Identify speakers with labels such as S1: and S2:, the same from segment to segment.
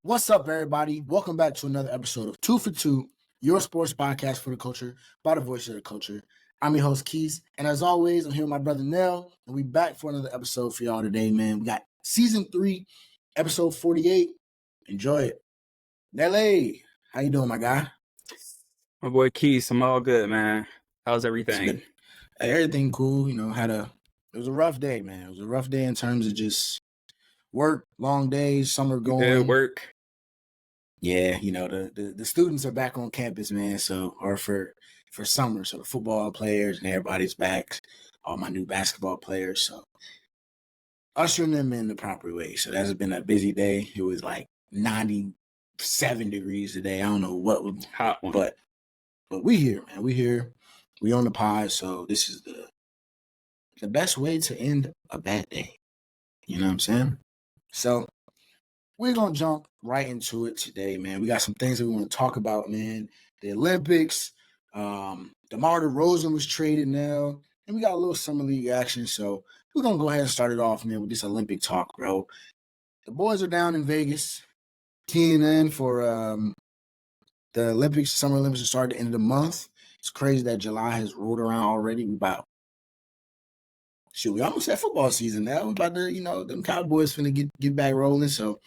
S1: What's up, everybody? Welcome back to another episode of 2 for 2, your sports podcast for the culture, by the voice of the culture. I'm your host, Quis, and as always, I'm here with my brother, Nell, and we back for another episode for y'all today, man. We got Season 3, Episode 48. Enjoy it. Nelly, how you doing, my guy?
S2: My boy Keith, I'm all good, man. How's everything?
S1: Everything cool. It was a rough day, man. It was a rough day in terms of just work, long days, summer going.
S2: Good work.
S1: Yeah, the students are back on campus, man. Or for summer, so the football players and everybody's back. All my new basketball players, so ushering them in the proper way. So that's been a busy day. It was like 97 degrees today. I don't know what was
S2: hot one,
S1: but we here, man. We here. We on the pod. So this is the best way to end a bad day. You know what I'm saying? So we're going to jump right into it today, man. We got some things that we want to talk about, man. The Olympics, Demar DeRozan was traded now, and we got a little summer league action. So we're going to go ahead and start it off, man, with this Olympic talk, bro. The boys are down in Vegas, keying in for the Olympics. Summer Olympics will start at the end of the month. It's crazy that July has rolled around already. We almost had football season now. We're about to, them Cowboys finna get back rolling, so.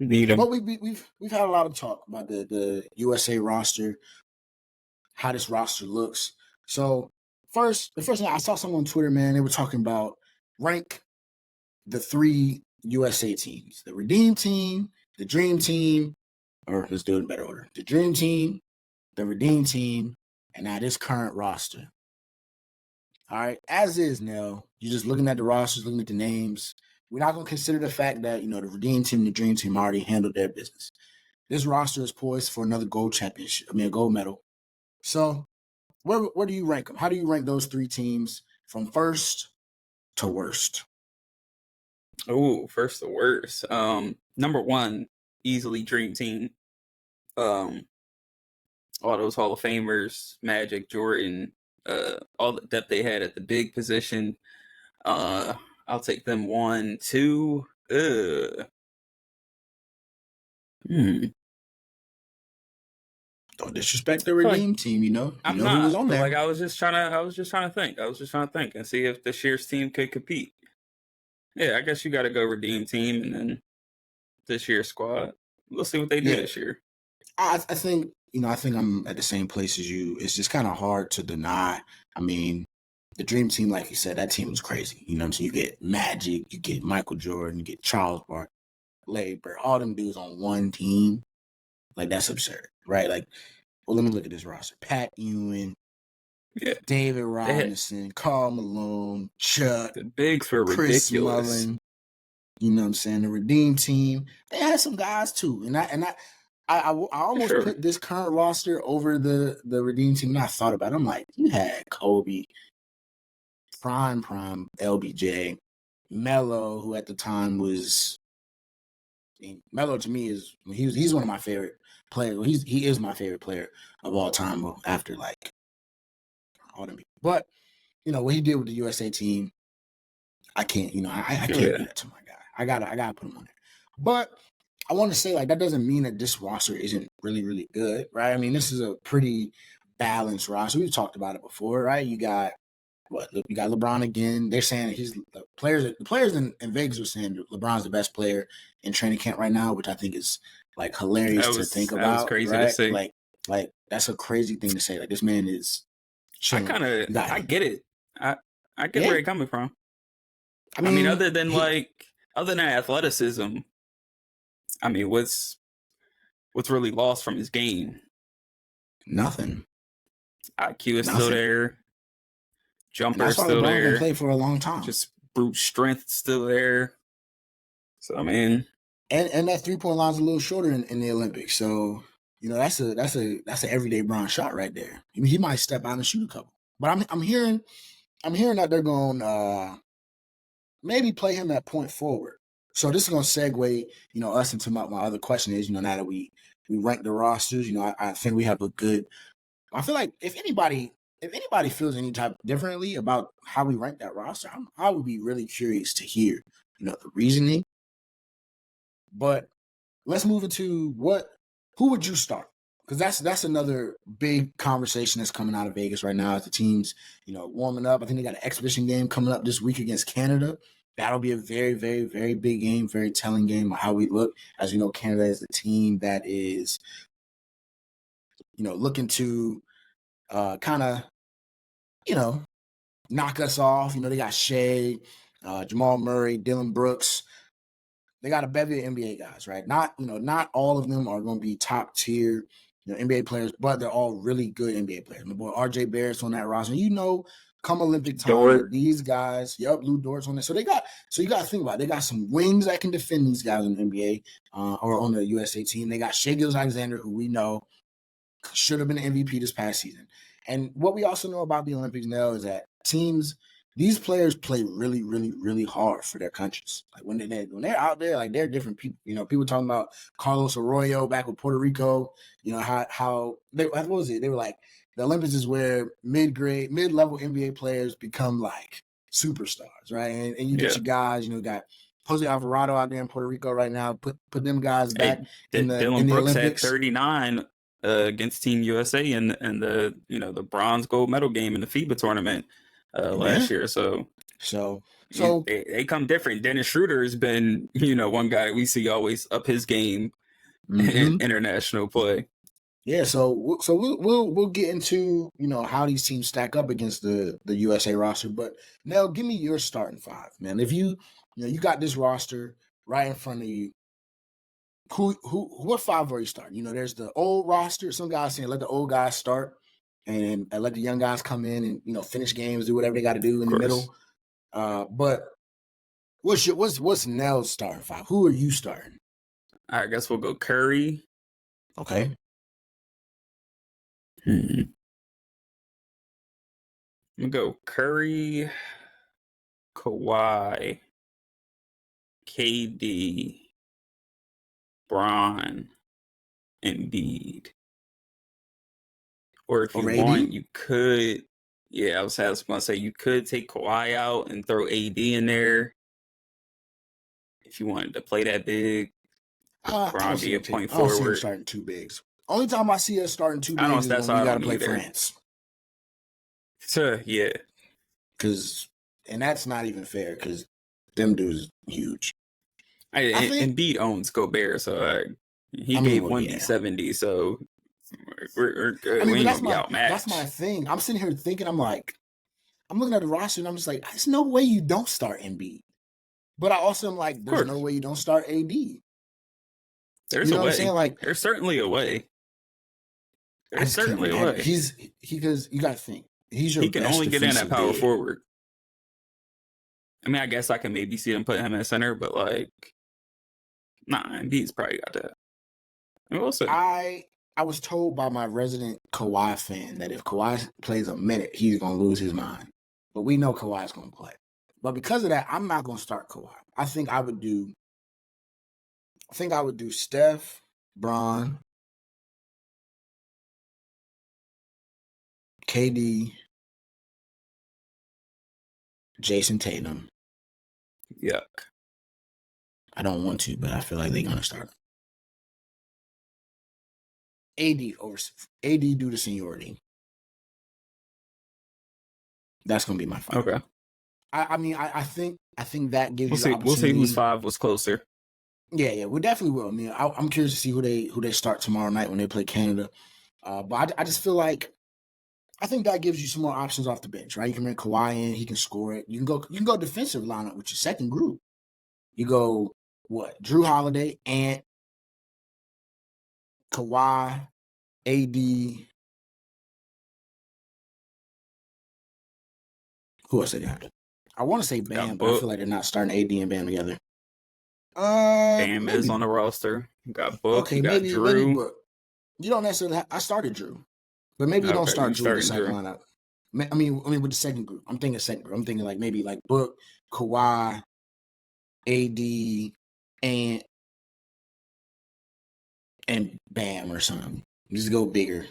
S1: But we've had a lot of talk about the USA roster, how this roster looks. So the first thing I saw someone on Twitter, man, they were talking about rank the 3 USA teams: the Redeem Team, the Dream Team, or let's do it in better order: the Dream Team, the Redeem Team, and now this current roster. All right, as is now. You're just looking at the rosters, looking at the names. We're not going to consider the fact that, the Redeem Team and the Dream Team already handled their business. This roster is poised for another a gold medal. So where do you rank them? How do you rank those 3 teams from first to worst?
S2: Oh, first to worst. Number 1, easily Dream Team. All those Hall of Famers, Magic, Jordan, all the depth they had at the big position. I'll take them 1, 2.
S1: Don't disrespect the Redeem Team,
S2: I'm not. Who was on there. I was just trying to think and see if this year's team could compete. Yeah, I guess you got to go Redeem Team and then this year's squad. We'll see what they do this year.
S1: I think I'm at the same place as you. It's just kind of hard to deny. I mean, the Dream Team, like you said, that team was crazy. You know what I'm saying? You get Magic, you get Michael Jordan, you get Charles Barkley, all them dudes on one team. Like, that's absurd, right? Like, well, let me look at this roster. Pat Ewing, David Robinson, Karl Malone, Chuck.
S2: The bigs were
S1: Chris
S2: ridiculous.
S1: Mullin. You know what I'm saying? The Redeem Team. They had some guys, too. And I almost put this current roster over the Redeem Team, and I thought about it. I'm like, you had Kobe, prime LBJ, Melo, who at the time was Melo to me is he's one of my favorite players. He is my favorite player of all time after like all them people. But what he did with the USA team, I can't I can't do that to my guy. I gotta put him on there. But I want to say, like, that doesn't mean that this roster isn't really, really good, right? I mean, this is a pretty balanced roster. We've talked about it before, right? You got LeBron again. They're saying the players in Vegas are saying LeBron's the best player in training camp right now, which I think is like hilarious to think about. That was
S2: crazy
S1: right?
S2: to say.
S1: Like that's a crazy thing to say. Like, this man is chilling.
S2: I get it. I get where you're coming from. I mean, other than athleticism, I mean, what's really lost from his game?
S1: Nothing.
S2: IQ is still there. Jumper still
S1: LeBron
S2: there.
S1: Been played for a long time.
S2: Just brute strength still there. So I mean,
S1: and that 3-point line's a little shorter in the Olympics. So that's an everyday Bron shot right there. I mean, he might step out and shoot a couple. But I'm hearing that they're going maybe play him at point forward. So this is going to segue, us into my other question is, now that we rank the rosters, I think we have a good. I feel like if anybody feels any type differently about how we rank that roster, I would be really curious to hear, the reasoning. But let's move into who would you start? Because that's another big conversation that's coming out of Vegas right now as the teams, warming up. I think they got an exhibition game coming up this week against Canada. That'll be a very, very, very big game, very telling game of how we look. As you know, Canada is the team that is, looking to kind of, knock us off. They got Shea, Jamal Murray, Dylan Brooks. They got a bevy of NBA guys, right? Not all of them are going to be top tier, NBA players, but they're all really good NBA players. My boy RJ Barrett's on that roster. Come Olympic time, these guys, Lou Dort's on it. So you got to think about it. They got some wings that can defend these guys in the NBA or on the USA team. They got Shai Gilgeous-Alexander, who we know should have been an MVP this past season. And what we also know about the Olympics now is that these players play really, really, really hard for their countries. Like when they're out there, like they're different people. People talking about Carlos Arroyo back with Puerto Rico. How what was it? They were like the Olympics is where mid-level NBA players become like superstars, right? And you get your guys. Got Jose Alvarado out there in Puerto Rico right now. Put them guys back in the
S2: Brooks
S1: Olympics.
S2: Had 39 against Team USA in the the bronze gold medal game in the FIBA tournament last year. So they come different. Dennis Schroeder has been one guy we see always up his game in international play.
S1: Yeah, so we'll get into how these teams stack up against the USA roster. But Nell, give me your starting five, man. If you got this roster right in front of you, what five are you starting? There's the old roster. Some guys saying let the old guys start and let the young guys come in and finish games, do whatever they got to do in the middle. But what's Nell's starting five? Who are you starting?
S2: I guess we'll go Curry.
S1: Okay.
S2: I'm gonna go Curry, Kawhi, KD, Bron, Embiid. Or if you want, you could. Yeah, I was going to say you could take Kawhi out and throw AD in there if you wanted to play that big. Bron be a point forward.
S1: I don't see him starting two bigs. Only time I see us starting two bigs is when we got to play France.
S2: Sure, yeah.
S1: And that's not even fair because them dudes huge.
S2: Embiid owns Gobert, so he gave 1D70, so we're good. We ain't gonna be outmatched.
S1: That's my thing. I'm sitting here thinking, I'm looking at the roster and I'm just like, there's no way you don't start Embiid. But I also am like, there's no way you don't start AD.
S2: There's a way. Like, there's certainly a way. There's certainly a way.
S1: Because you got to think. He
S2: can only get in at power forward. I mean, I guess I can maybe see them put him at center, but Embiid's probably got that. And we'll see.
S1: I was told by my resident Kawhi fan that if Kawhi plays a minute, he's going to lose his mind. But we know Kawhi's going to play. But because of that, I'm not going to start Kawhi. I think I would do Steph, Bron, KD, Jason Tatum.
S2: Yuck.
S1: I don't want to, but I feel like they're going to start. AD due to seniority. That's going to be my five.
S2: Okay.
S1: I think that gives you the opportunity.
S2: We'll see whose five was closer.
S1: Yeah, we definitely will. I mean, I'm curious to see who they start tomorrow night when they play Canada. But I just feel like I think that gives you some more options off the bench, right? You can bring Kawhi in, he can score it. You can go defensive lineup with your second group. You go Drew Holiday, Ant, Kawhi, AD. Who else they got? I want to say Bam, but I feel like they're not starting AD and Bam together.
S2: Bam is on the roster. You got Book. Okay, you got Drew. Maybe Book.
S1: You don't necessarily. I started Drew, but maybe you don't start Drew in the second lineup. I mean, with the second group. I'm thinking second group. I'm thinking maybe Book, Kawhi, AD, and Bam or something. Just go bigger.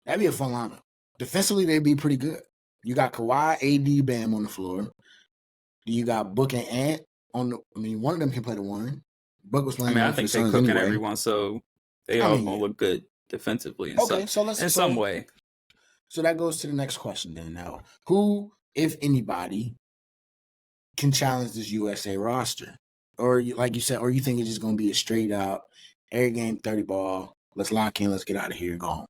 S1: That'd be a fun lineup. Defensively, they'd be pretty good. You got Kawhi, AD, Bam on the floor. You got Book and Ant on the. I mean, one of them can play the one. Book was
S2: I
S1: playing
S2: mean, I
S1: for the
S2: think they
S1: Suns
S2: cooking
S1: anyway.
S2: everyone, so they
S1: I
S2: all
S1: mean,
S2: gonna
S1: yeah.
S2: look good defensively
S1: Okay,
S2: in some way.
S1: So that goes to the next question then. Now, who, if anybody, can challenge this USA roster? Or like you said, or you think it's just going to be a straight out every game 30 ball. Let's lock in. Let's get out of here and go home.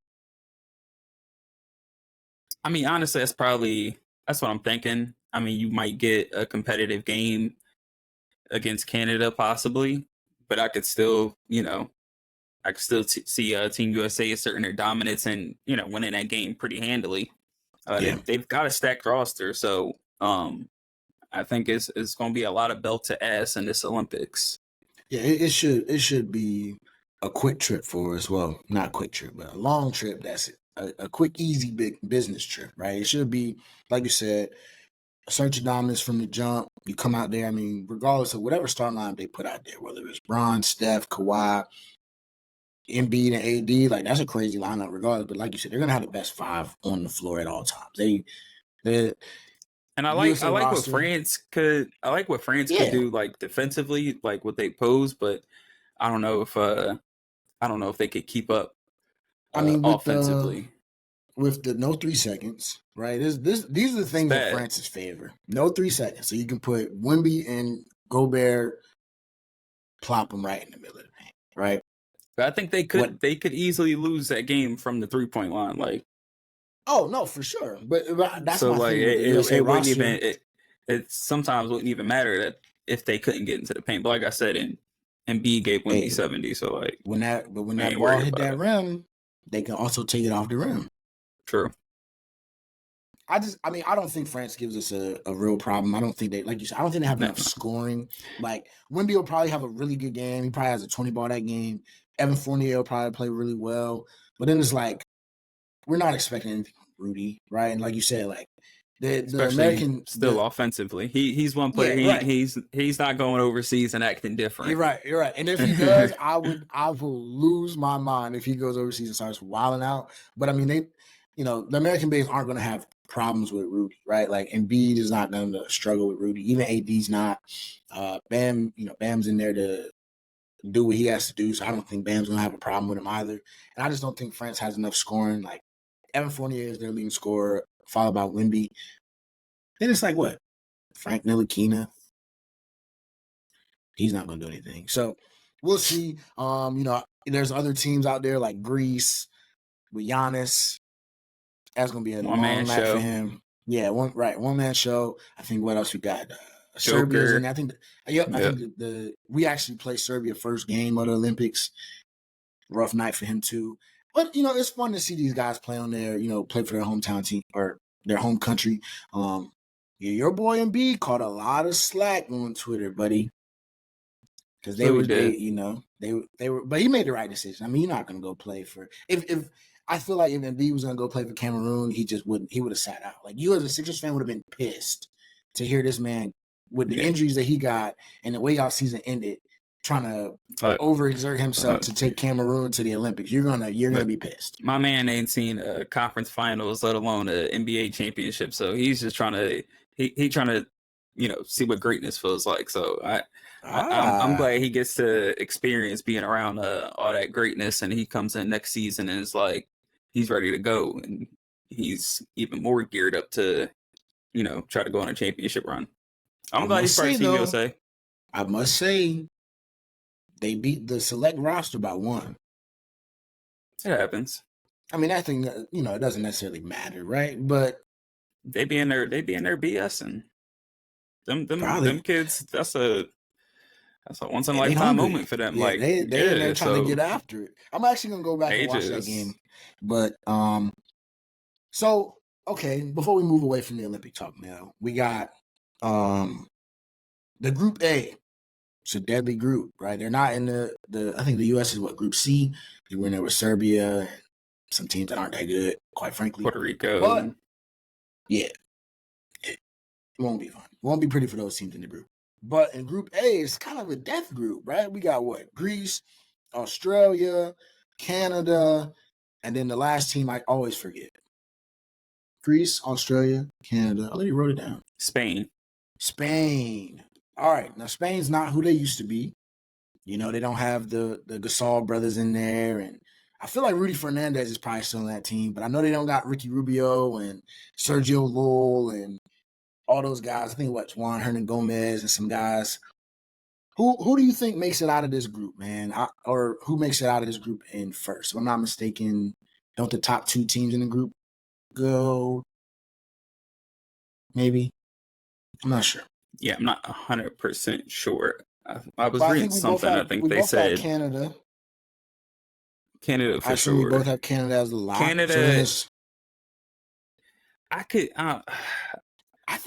S2: I mean, honestly, that's what I'm thinking. I mean, you might get a competitive game against Canada possibly, but I could still, see Team USA asserting their dominance and winning that game pretty handily.
S1: Yeah.
S2: They've got a stacked roster, so I think it's going to be a lot of belt to ass in this Olympics.
S1: Yeah, it should be a quick trip for us. Well, not a quick trip, but a long trip. That's it. A quick, easy, big business trip, right? It should be, like you said, assert your dominance from the jump. You come out there. I mean, regardless of whatever start line they put out there, whether it's Bron, Steph, Kawhi, Embiid, and AD, like that's a crazy lineup, regardless. But like you said, they're gonna have the best five on the floor at all times.
S2: And I
S1: USA
S2: like
S1: roster,
S2: what France could do, like defensively, like what they pose, but I don't know if they could keep up.
S1: I mean,
S2: offensively,
S1: with the no 3 seconds, right? These are the things that France's favor. No 3 seconds, so you can put Wemby and Gobert, plop them right in the middle of the paint, right?
S2: But I think they could easily lose that game from the 3-point line, like.
S1: Oh no, for sure. But that's
S2: so
S1: my
S2: like
S1: thing with the USA
S2: it wouldn't
S1: roster.
S2: even it sometimes wouldn't even matter that if they couldn't get into the paint. But like I said, and B gave Wemby 70, so like
S1: when that ball hit that rim, they can also take it off the rim.
S2: True.
S1: I don't think France gives us a real problem. I don't think they, like you said, I don't think they have enough scoring. Like Wemby will probably have a really good game. He probably has a 20 ball that game. Evan Fournier will probably play really well. But then it's like we're not expecting anything from Rudy, right? And like you said, like the American
S2: still offensively, he's one player.
S1: Yeah, right.
S2: He's not going overseas and acting different.
S1: You're right. And if he does, I will lose my mind if he goes overseas and starts wilding out. But I mean, the American bigs aren't going to have problems with Rudy, right? Like Embiid is not going to struggle with Rudy. Even AD's not. Bam's in there to do what he has to do. So I don't think Bam's going to have a problem with him either. And I just don't think France has enough scoring. Like Evan Fournier is their leading scorer, followed by Wemby. Then it's like what? Frank Ntilikina. He's not going to do anything. So we'll see. There's other teams out there like Greece with Giannis. That's going to be a long night for him. Yeah, one man show. I think what else we got? Serbia's in. I think. I think we actually played Serbia first game of the Olympics. Rough night for him too. But it's fun to see these guys play on their play for their hometown team or their home country. Your boy Embiid caught a lot of slack on Twitter, buddy. Because they were, but he made the right decision. I mean, you're not going to go play for if I feel like if Embiid was going to go play for Cameroon, he would have sat out. Like you as a Sixers fan would have been pissed to hear this man with the injuries that he got and the way y'all season ended, trying to overexert himself to take Cameroon to the Olympics. You're gonna be pissed.
S2: My man ain't seen a conference finals, let alone an NBA championship. So he's just trying to trying to see what greatness feels like. So I'm glad he gets to experience being around all that greatness, and he comes in next season and is like he's ready to go, and he's even more geared up to try to go on a championship run. I'm glad he's part of Team USA.
S1: I must say, they beat the select roster by 1.
S2: It happens.
S1: I mean, I think it doesn't necessarily matter, right? But
S2: they be in there BS and them kids. That's a once in a lifetime moment for them.
S1: Yeah, they in there trying to get after it. I'm actually gonna go back and watch that game. But so okay, before we move away from the Olympic talk now, we got the Group A. It's a deadly group, right? They're not in the I think the U.S. is Group C. They were in there with Serbia and some teams that aren't that good, quite frankly.
S2: Puerto Rico.
S1: But yeah, it won't be fun. It won't be pretty for those teams in the group. But in Group A, it's kind of a death group, right? We got Greece, Australia, Canada, and then the last team I always forget. Greece, Australia, Canada. I already wrote it down.
S2: Spain.
S1: All right. Now, Spain's not who they used to be. You know, they don't have the Gasol brothers in there, and I feel like Rudy Fernandez is probably still on that team, but I know they don't got Ricky Rubio and Sergio Llull and all those guys. I think Juan Hernan Gomez and some guys. Who do you think makes it out of this group, man? Or who makes it out of this group in first? If I'm not mistaken, don't the top 2 teams in the group go? Maybe. I'm not sure.
S2: Yeah, I'm not 100% sure. I was reading something. I think they said
S1: Canada.
S2: Canada for
S1: I assume
S2: sure.
S1: we both have Canada as the lock.
S2: Canada.
S1: So
S2: I could. I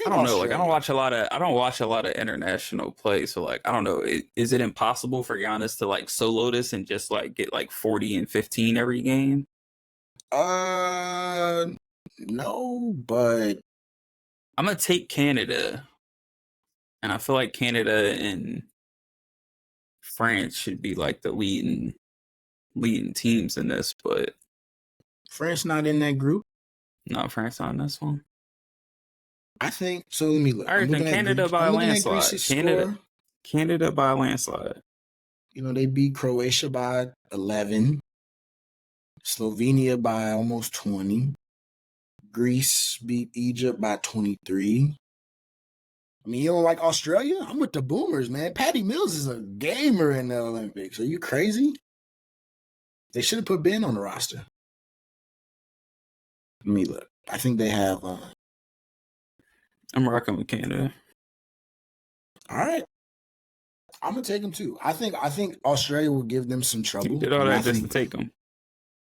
S2: don't know. Like I don't watch a lot of international play. So like I don't know. Is it impossible for Giannis to like solo this and just like get like 40 and 15 every game?
S1: No, but
S2: I'm gonna take Canada, and I feel like Canada and France should be like the leading teams in this, but
S1: France not in that group.
S2: No, France not in this one.
S1: I think so. Let me look.
S2: All right, then Canada by a landslide. Canada by a landslide.
S1: You know, they beat Croatia by 11. Slovenia by almost 20. Greece beat Egypt by 23. I mean, you don't like Australia? I'm with the Boomers, man. Patty Mills is a gamer in the Olympics. Are you crazy? They should have put Ben on the roster. Let me look. I think they have...
S2: I'm rocking with Canada.
S1: All right. I'm going to take them too. I think Australia will give them some trouble.
S2: You did all that just to take them.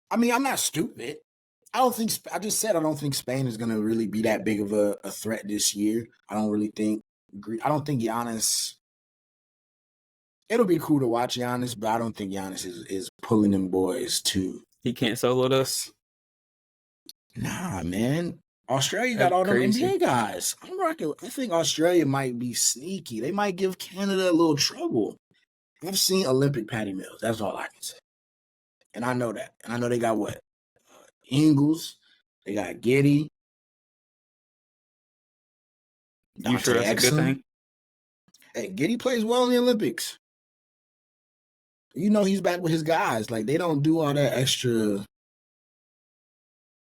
S1: I mean, I'm not stupid. I just said I don't think Spain is going to really be that big of a threat this year. I don't think Giannis. It'll be cool to watch Giannis, but I don't think Giannis is pulling them boys too.
S2: He can't solo us.
S1: Nah, man. Australia got all them NBA guys. I'm rocking. I think Australia might be sneaky. They might give Canada a little trouble. I've seen Olympic Patty Mills. That's all I can say. And I know that. And I know they got what? Ingles. They got Giddey.
S2: You sure that's a good thing?
S1: Hey, Giddey plays well in the Olympics. You know he's back with his guys. Like, they don't do all that extra.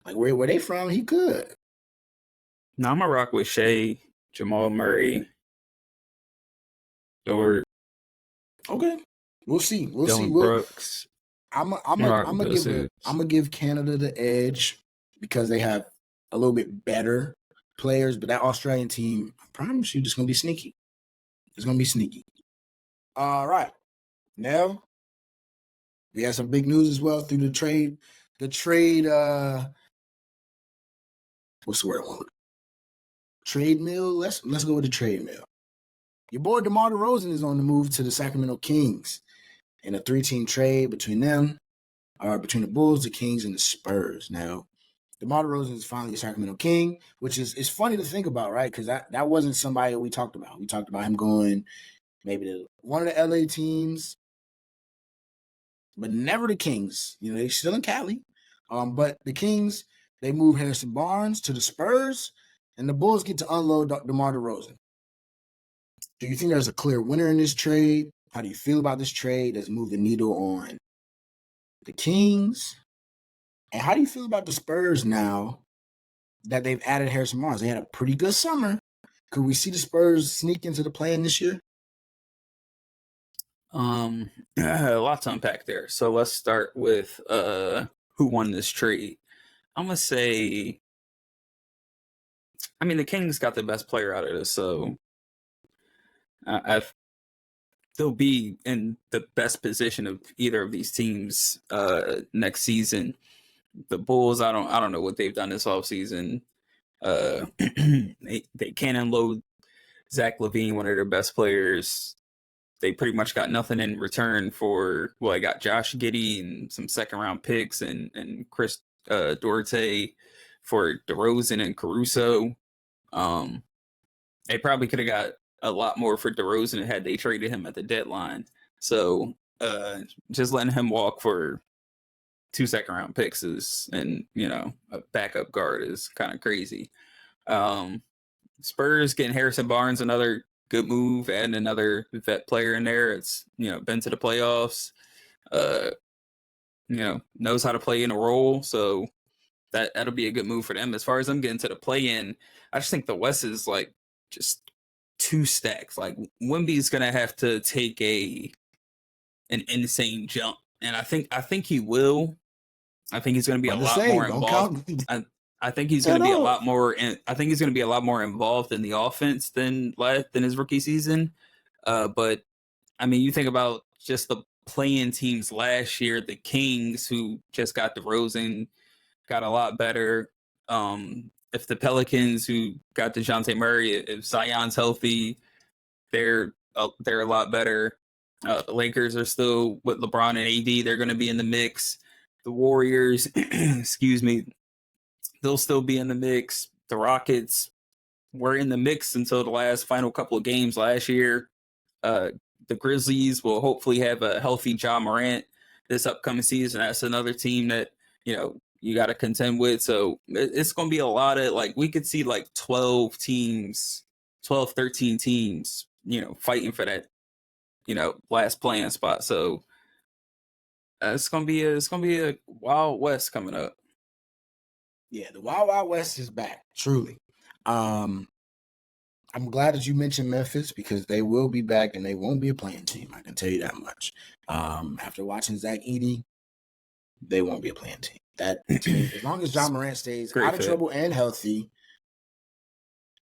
S1: Like, where they from, he could.
S2: No, I'm going to rock with Shea, Jamal Murray, Dort.
S1: Okay. We'll see.
S2: Dylan Brooks.
S1: I'm gonna give Canada the edge because they have a little bit better players, but that Australian team, I promise you, just gonna be sneaky. It's gonna be sneaky. All right. Now, we had some big news as well through the trade. What's the word I want? Trade mill. Let's go with the trade mill. Your boy DeMar DeRozan is on the move to the Sacramento Kings in a 3-team trade between them, between the Bulls, the Kings, and the Spurs. Now, DeMar DeRozan is finally a Sacramento King, which is funny to think about, right? Because that wasn't somebody that we talked about. We talked about him going maybe to one of the LA teams, but never the Kings. You know, they're still in Cali. But the Kings, they move Harrison Barnes to the Spurs, and the Bulls get to unload DeMar DeRozan. Do you think there's a clear winner in this trade? How do you feel about this trade that's moved the needle on the Kings? And how do you feel about the Spurs now that they've added Harrison Barnes? They had a pretty good summer. Could we see the Spurs sneak into the play-in this year?
S2: A lot to unpack there. So let's start with who won this trade. I'm going to say, I mean, the Kings got the best player out of this, so they'll be in the best position of either of these teams next season. The Bulls, I don't know what they've done this offseason. They can't unload Zach LaVine, one of their best players. They pretty much got nothing in return for, well, I got Josh Giddey and some second-round picks and Chris Duarte for DeRozan and Caruso. They probably could have got a lot more for DeRozan had they traded him at the deadline. So just letting him walk for 2 second-round picks and a backup guard is kind of crazy. Spurs getting Harrison Barnes, another good move, adding another vet player in there. It's, been to the playoffs, knows how to play in a role. So that'll be a good move for them. As far as them getting to the play-in, I just think the West is like just too stacked. Like Wemby's gonna have to take an insane jump, and I think he will. I think he's going to be a lot more involved. I think he's going to be a lot more. I think he's going to be a lot more involved in the offense than his rookie season. But I mean, you think about just the play-in teams last year. The Kings, who just got DeRozan, got a lot better. If the Pelicans, who got DeJounte Murray, if Zion's healthy, they're a lot better. The Lakers are still with LeBron and AD. They're going to be in the mix. The Warriors, excuse me, they'll still be in the mix. The Rockets were in the mix until the last final couple of games last year. The Grizzlies will hopefully have a healthy Ja Morant this upcoming season. That's another team that, you got to contend with. So it's going to be a lot of, like, we could see like 12, 13 teams, fighting for that, last playing spot. So it's gonna be a Wild West coming up.
S1: Yeah, the Wild West is back, truly. I'm glad that you mentioned Memphis because they will be back and they won't be a playing team. I can tell you that much. After watching Zach Edey, they won't be a playing team. That team, as long as Ja Morant stays out of trouble and healthy,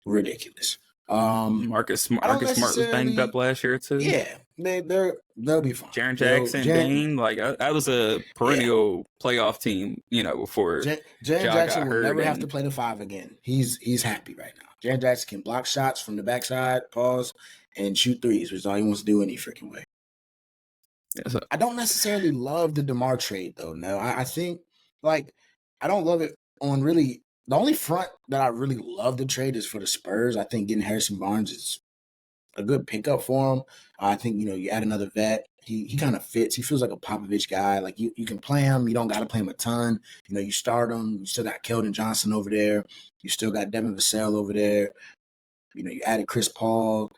S1: ridiculous.
S2: Marcus Smart was banged up last year too.
S1: Yeah, they'll be fine.
S2: Jaren Jackson, Dane, like that was a perennial playoff team, before
S1: Jaren Jackson will never have to play the 5 again. He's happy right now. Jaren Jackson can block shots from the backside, and shoot threes, which is all he wants to do any freaking way. Yeah, so I don't necessarily love the DeMar trade though. No, I think I don't love it on really. The only front that I really love the trade is for the Spurs. I think getting Harrison Barnes is a good pickup for him. I think, you add another vet. He kind of fits. He feels like a Popovich guy. Like you can play him. You don't got to play him a ton. You start him. You still got Keldon Johnson over there. You still got Devin Vassell over there. You added Chris Paul.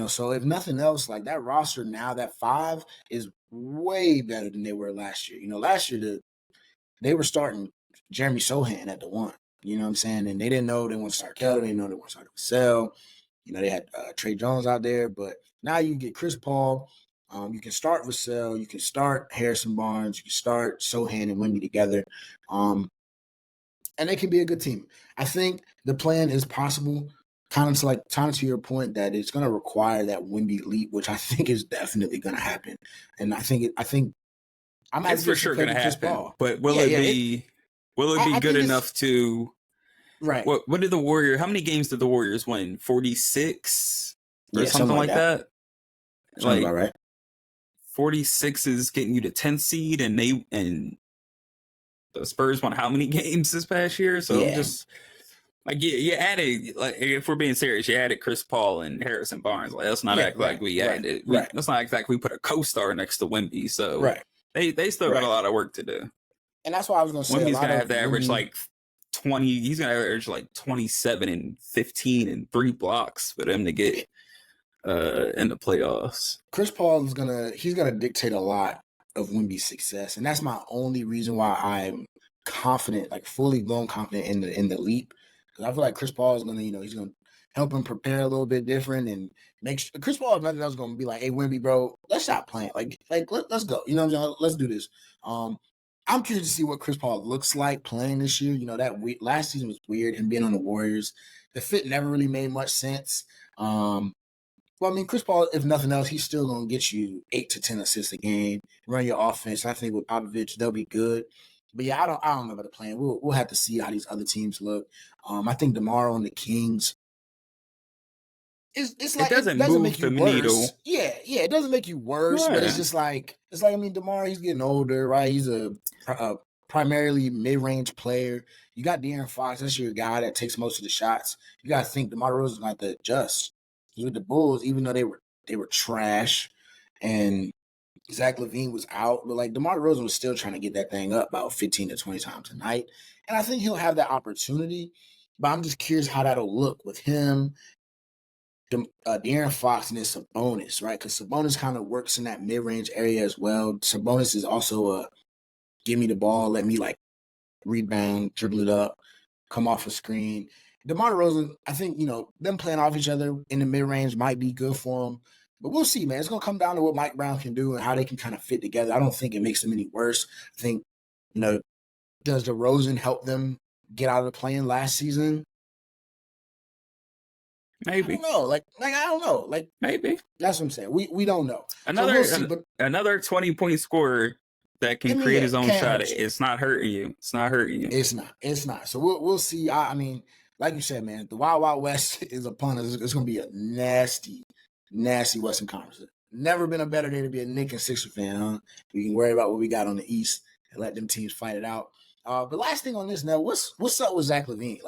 S1: So if nothing else, like that roster now, that 5 is way better than they were last year. Last year they were starting Jeremy Sohan at the 1. You know what I'm saying? And they didn't know they want to start Keldon. They didn't know they want to start Vassell. They had Trey Jones out there. But now you get Chris Paul. You can start Vassell. You can start Harrison Barnes. You can start Sohan and Wemby together. And they can be a good team. I think the plan is possible. Kind of to your point that it's going to require that Wemby leap, which I think is definitely going to happen. And I think I'm
S2: it's for sure going to happen. But will it be good enough to? Right. What did the Warriors? How many games did the Warriors win? 46 or something like that.
S1: Sounds about right.
S2: 46 is getting you to 10th seed, and the Spurs won how many games this past year? So just you added, like, if we're being serious, you added Chris Paul and Harrison Barnes. Like, let's not act like we added. Let's not act like we put a co-star next to Wemby. So they still got a lot of work to do.
S1: And that's why I was going to say
S2: Wemby's going to have to average like 20. He's going to average like 27 and 15 and 3 blocks for them to get in the playoffs.
S1: Chris Paul is he's gonna dictate a lot of Wemby's success, and that's my only reason why I'm confident, like fully blown confident in the leap. Because I feel like Chris Paul is gonna, he's gonna help him prepare a little bit different and make sure Chris Paul, if nothing else, gonna be like, "Hey, Wemby, bro, let's stop playing. Let's go. You know what I'm saying? Let's do this." I'm curious to see what Chris Paul looks like playing this year. That last season was weird, him being on the Warriors. The fit never really made much sense. Well, I mean, Chris Paul, if nothing else, he's still going to get you 8 to 10 assists a game, run your offense. I think with Popovich, they'll be good. But yeah, I don't know about the plan. We'll have to see how these other teams look. I think DeMar on the Kings, it's like, it doesn't make you worse. Needle. Yeah, it doesn't make you worse, but it's just like, I mean, DeMar, he's getting older, right? He's a primarily mid-range player. You got De'Aaron Fox, that's your guy that takes most of the shots. You got to think DeMar DeRozan's going to have to adjust. With the Bulls, even though they were trash, and Zach LaVine was out, but like DeMar DeRozan was still trying to get that thing up about 15 to 20 times a night, and I think he'll have that opportunity. But I'm just curious how that'll look with him De'Aaron Fox and then Sabonis, right? Because Sabonis kind of works in that mid-range area as well. Sabonis is also a give me the ball, let me like rebound, dribble it up, come off a screen. DeMar DeRozan, I think, them playing off each other in the mid-range might be good for him. But we'll see, man. It's going to come down to what Mike Brown can do and how they can kind of fit together. I don't think it makes them any worse. I think, does DeRozan help them get out of the play-in last season?
S2: Maybe.
S1: I don't know. I don't know.
S2: Maybe.
S1: That's what I'm saying. We don't know.
S2: Another
S1: so we'll see,
S2: another 20-point scorer that can create his own shot. It's not hurting you. It's not hurting you.
S1: It's not. So we'll see. I mean, like you said, man, the Wild Wild West is upon us. It's going to be a nasty, nasty Western Conference. Never been a better day to be a Knicks and Sixers fan, huh? We can worry about what we got on the East and let them teams fight it out. But last thing on this, now, what's up with Zach LaVine?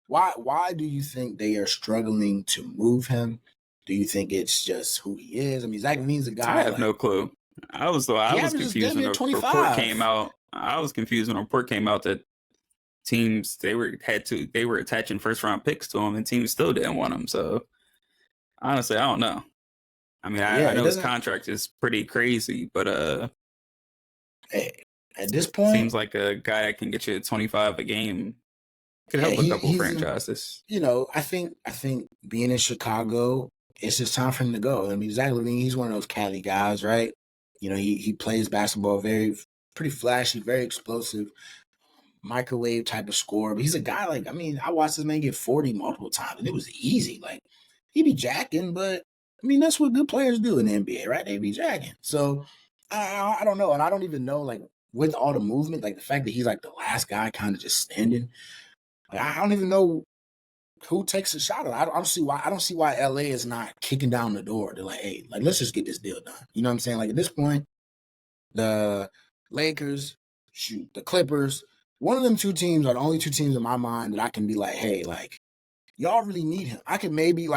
S1: Why do you think they are struggling to move him? Do you think it's just who he is? I mean, Zach LaVine's a guy.
S2: I have no clue. I was confused when the report came out. I was confused when the report came out that teams they were attaching first round picks to him, and teams still didn't want him. So honestly, I don't know. I mean, I know his contract is pretty crazy, but
S1: hey, at this point,
S2: seems like a guy that can get you 25 a game. Could help a couple franchises.
S1: I think being in Chicago, it's just time for him to go. I mean, Zach LaVine, he's one of those Cali guys, right? He plays basketball pretty flashy, very explosive, microwave type of scorer. But he's a guy I watched this man get 40 multiple times, and it was easy. He be jacking, but I mean, that's what good players do in the NBA, right? They be jacking. So I don't know, and I don't even know with all the movement, the fact that he's the last guy kind of just standing. I don't even know who takes a shot. I don't see why LA is not kicking down the door. They're like, hey, let's just get this deal done. You know what I'm saying? At this point, the Lakers, the Clippers, one of them two teams are the only two teams in my mind that I can be like, hey, y'all really need him. I can maybe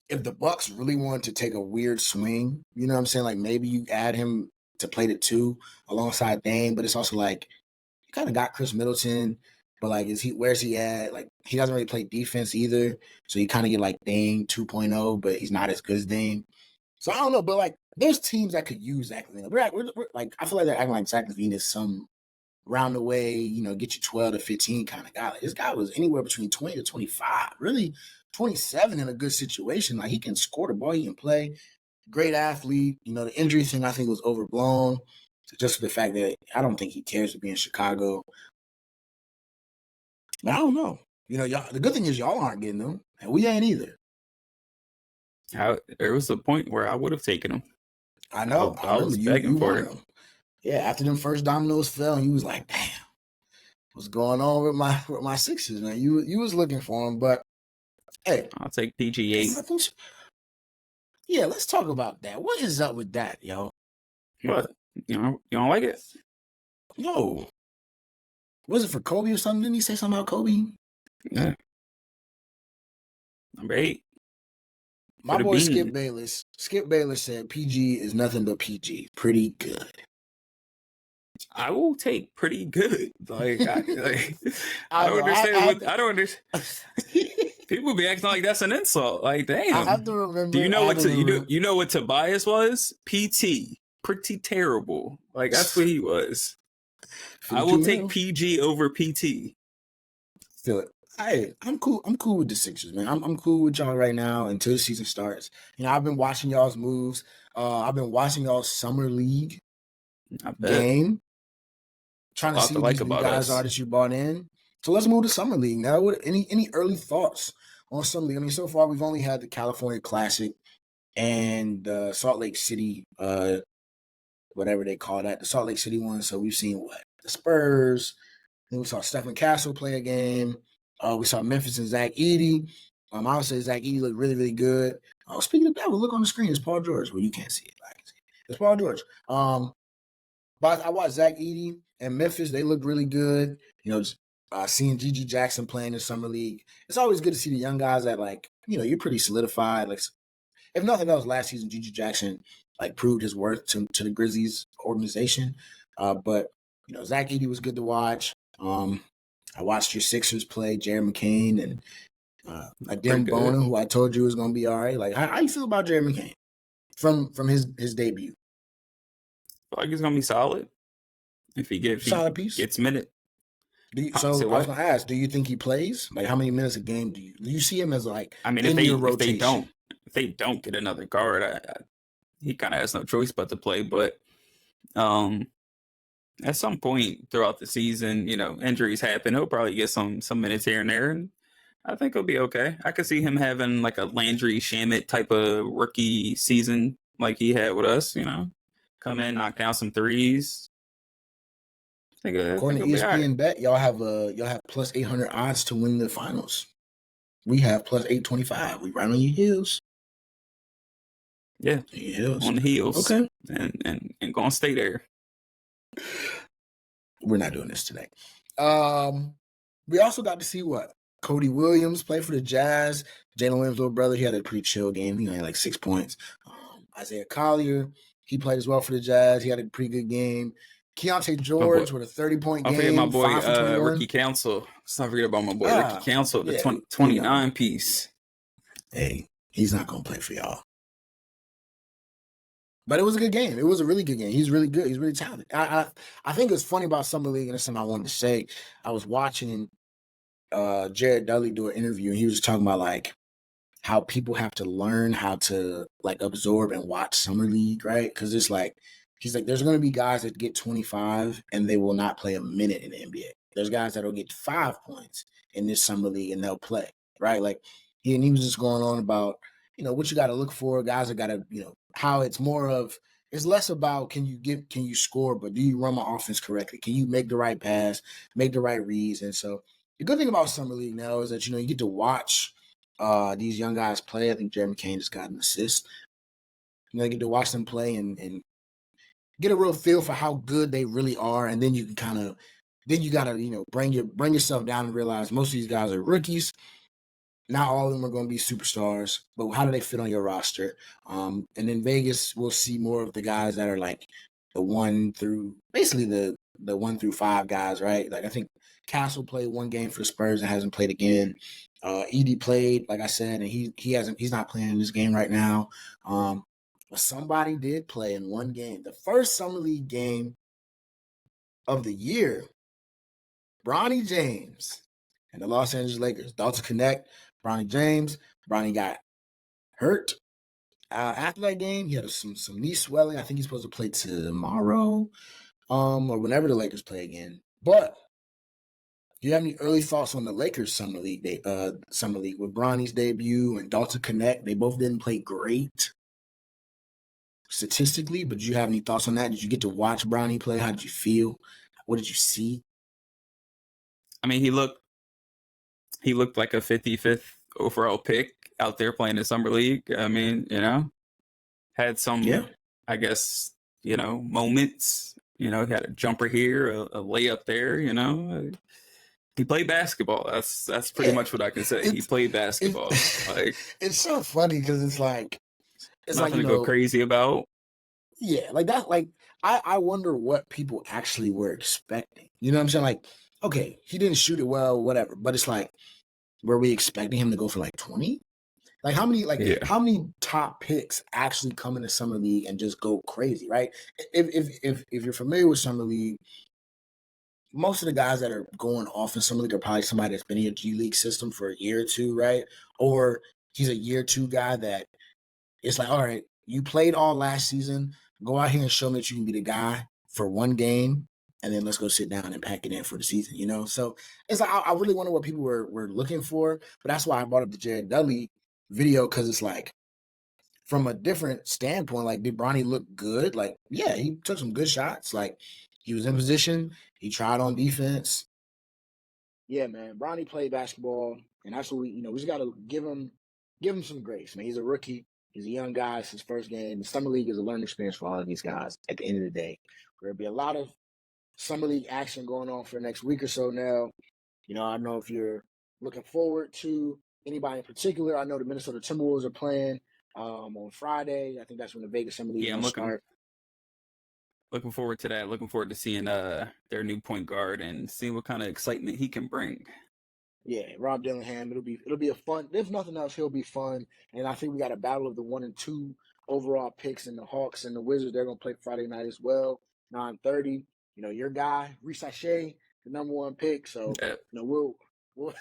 S1: if the Bucks really wanted to take a weird swing, you know what I'm saying? Maybe you add him to play the two alongside Dame, but it's also you kind of got Chris Middleton. But where's he at? He doesn't really play defense either. So you kind of get Dame 2.0, but he's not as good as Dame. So I don't know, but there's teams that could use Zach LaVine. We're I feel like they're acting like Zach LaVine is some round the way, get you 12 to 15 kind of guy. This guy was anywhere between 20 to 25, really 27 in a good situation. He can score the ball, he can play. Great athlete. The injury thing I think was overblown. Just for the fact that I don't think he cares to be in Chicago. I don't know. Y'all. The good thing is y'all aren't getting them, and we ain't either.
S2: There was a point where I would have taken him.
S1: I know.
S2: I was begging for it.
S1: Yeah, after them first dominoes fell, and you was like, "Damn, what's going on with my Sixers, man?" You was looking for him, but hey,
S2: I'll take PG8.
S1: Yeah, let's talk about that. What is up with that, yo?
S2: What? You don't like it?
S1: No. Was it for Kobe or something? Didn't he say something about Kobe?
S2: Yeah. Number 8.
S1: My boy Skip Bayless said PG is nothing but PG. Pretty good.
S2: I will take pretty good. I don't understand. People be acting like that's an insult. Damn.
S1: I have to remember.
S2: Do you know you know what Tobias was? PT. Pretty terrible. That's what he was. I will take PG over PT.
S1: Feel it. Hey, I'm cool. I'm cool with the Sixers, man. I'm cool with y'all right now until the season starts. I've been watching y'all's moves. I've been watching y'all's summer league game. Trying to see what these new guys are that you bought in. So let's move to summer league now. Any early thoughts on summer league? I mean, so far we've only had the California Classic and the Salt Lake City, whatever they call that, the Salt Lake City one. So we've seen the Spurs. Then we saw Stephen Castle play a game. We saw Memphis and Zach Edey. I would say Zach Edey looked really, really good. Speaking of that, look on the screen. It's Paul George. Well, you can't see it. I can see it. It's Paul George. But I watched Zach Edey and Memphis. They looked really good. Seeing Gigi Jackson playing in summer league. It's always good to see the young guys that you're pretty solidified. If nothing else, last season Gigi Jackson proved his worth to the Grizzlies organization. But Zach Edey was good to watch. I watched your Sixers play, Jared McCain, and Like
S2: Pretty
S1: Dem
S2: good.
S1: Bona, who I told you was gonna be all right. Like, how you feel about Jeremy Kane from his debut?
S2: I feel like he's gonna be solid if he
S1: Solid piece.
S2: gets minute. Say
S1: So I was
S2: what?
S1: gonna ask, do you think he plays? Like, how many minutes a game do you see him as, like,
S2: I mean,
S1: in your rotation?
S2: if they don't get another guard, he kind of has no choice but to play. But um, at some point throughout the season, injuries happen. He'll probably get some minutes here and there, and I think he'll be okay. I could see him having like a Landry Shamet type of rookie season like he had with us. Come in, knock down some threes. I think
S1: According to
S2: he'll be all right.
S1: ESPN Bet, y'all have plus 800 odds to win the finals. We have plus 825. We right on your heels.
S2: Yeah, on the heels.
S1: Okay,
S2: and gonna stay there.
S1: We're not doing this today. We also got to see what Cody Williams play for the Jazz. Jalen Williams' little brother, he had a pretty chill game. He only had like 6 points. Isaiah Collier, he played as well for the Jazz. He had a pretty good game. Keontae George with a 30-point game.
S2: I'll forget my boy
S1: 5 for 21.
S2: Ricky Council. Let's not forget about my boy Ricky Council, the 29 piece.
S1: Hey, he's not gonna play for y'all. But it was a good game. It was a really good game. He's really good. He's really talented. I think it's funny about Summer League, and that's something I wanted to say. I was watching Jared Dudley do an interview, and he was talking about like how people have to learn how to like absorb and watch Summer League, right? Because it's like he's like, there's going to be guys that get 25 and they will not play a minute in the NBA. There's guys that'll get 5 points in this Summer League and they'll play, right? Like he was just going on about what you got to look for. Guys that got to how it's more of. It's less about can you score, but do you run my offense correctly? Can you make the right pass, make the right reads? And so the good thing about Summer League now is that you get to watch these young guys play. I think Jeremy Kane just got an assist. You get to watch them play and get a real feel for how good they really are, and then you can you gotta bring yourself down and realize most of these guys are rookies. Not all of them are going to be superstars, but how do they fit on your roster? And in Vegas, we'll see more of the guys that are like the 1 through basically the 1 through 5 guys, right? Like I think Castle played 1 game for the Spurs and hasn't played again. Edie played, like I said, and he's not playing in this game right now. But somebody did play in 1 game, the first Summer League game of the year. Bronny James and the Los Angeles Lakers. Dalton Connect, Bronny James. Bronny got hurt after that game. He had some knee swelling. I think he's supposed to play tomorrow, or whenever the Lakers play again. But do you have any early thoughts on the Lakers Summer League with Bronny's debut and Dalton Connect? They both didn't play great statistically, but do you have any thoughts on that? Did you get to watch Bronny play? How did you feel? What did you see?
S2: I mean, he looked like a 55th overall pick out there playing the Summer League. I mean, had some, I guess, moments. He had a jumper here, a layup there. He played basketball. That's pretty much what I can say. He played basketball.
S1: It's so funny because it's
S2: nothing to go crazy about.
S1: Yeah, like that. Like I wonder what people actually were expecting. You know what I'm saying? Like, okay, he didn't shoot it well, whatever. But it's like, were we expecting him to go for like 20? Like how many top picks actually come into Summer League and just go crazy, right? If you're familiar with Summer League, most of the guys that are going off in Summer League are probably somebody that's been in your G League system for a year or two, right? Or he's a year 2 guy that it's like, all right, you played all last season. Go out here and show me that you can be the guy for 1 game, and then let's go sit down and pack it in for the season, So it's like I really wonder what people were looking for, but that's why I brought up the Jared Dudley video, because it's like from a different standpoint, like did Bronny look good? Like, yeah, he took some good shots. Like he was in position, he tried on defense. Yeah, man, Bronny played basketball, and that's what we just got to give him some grace, man. He's a rookie. He's a young guy. It's his first game. The Summer League is a learning experience for all of these guys at the end of the day. There'll be a lot of Summer League action going on for the next week or so now. I don't know if you're looking forward to anybody in particular. I know the Minnesota Timberwolves are playing on Friday. I think that's when the Vegas Summer League is going to start.
S2: Looking forward to that. Looking forward to seeing their new point guard and seeing what kind of excitement he can bring.
S1: Yeah, Rob Dillingham. It'll be a fun. If nothing else, he'll be fun. And I think we got a battle of the 1 and 2 overall picks, and the Hawks and the Wizards. They're gonna play Friday night as well, 9:30. You know, your guy, Reese Shea, the #1 pick. So
S2: Yeah.
S1: you know, we'll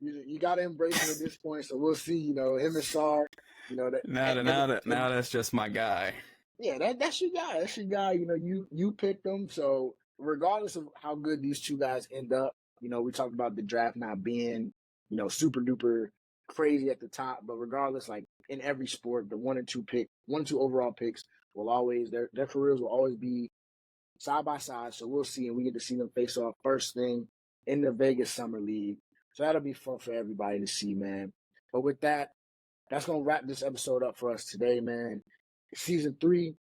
S1: you got to embrace him at this point. So we'll see. You know, him and Sar. You know
S2: Now that's just my guy.
S1: Yeah, that's your guy. That's your guy. You know, you picked them. So regardless of how good these two guys end up, you know, we talked about the draft not being, you know, super duper crazy at the top, but regardless, like in every sport, the 1 and 2 overall picks will always their careers will always be side by side. So we'll see, and we get to see them face off first thing in the Vegas Summer League. So that'll be fun for everybody to see, man. But with that, that's gonna wrap this episode up for us today, man. Season 3,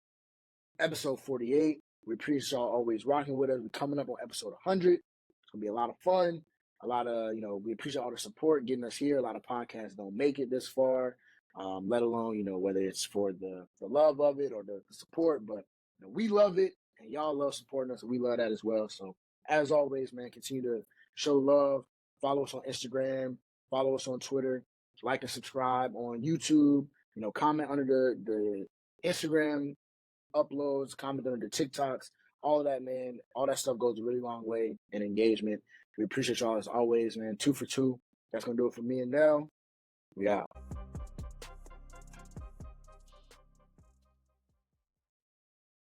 S1: episode 48. We appreciate y'all always rocking with us. We're coming up on episode 100. It's going to be a lot of fun. A lot of, you know, we appreciate all the support getting us here. A lot of podcasts don't make it this far, let alone, you know, whether it's for the love of it or the support. But you know, we love it, and y'all love supporting us, and we love that as well. So, as always, man, continue to show love. Follow us on Instagram. Follow us on Twitter. Like and subscribe on YouTube. You know, comment under the Instagram uploads, comment under the TikToks, all of that, man. All that stuff goes a really long way in engagement. We appreciate y'all as always, man. 2 for 2. That's going to do it for me and Nell. We out.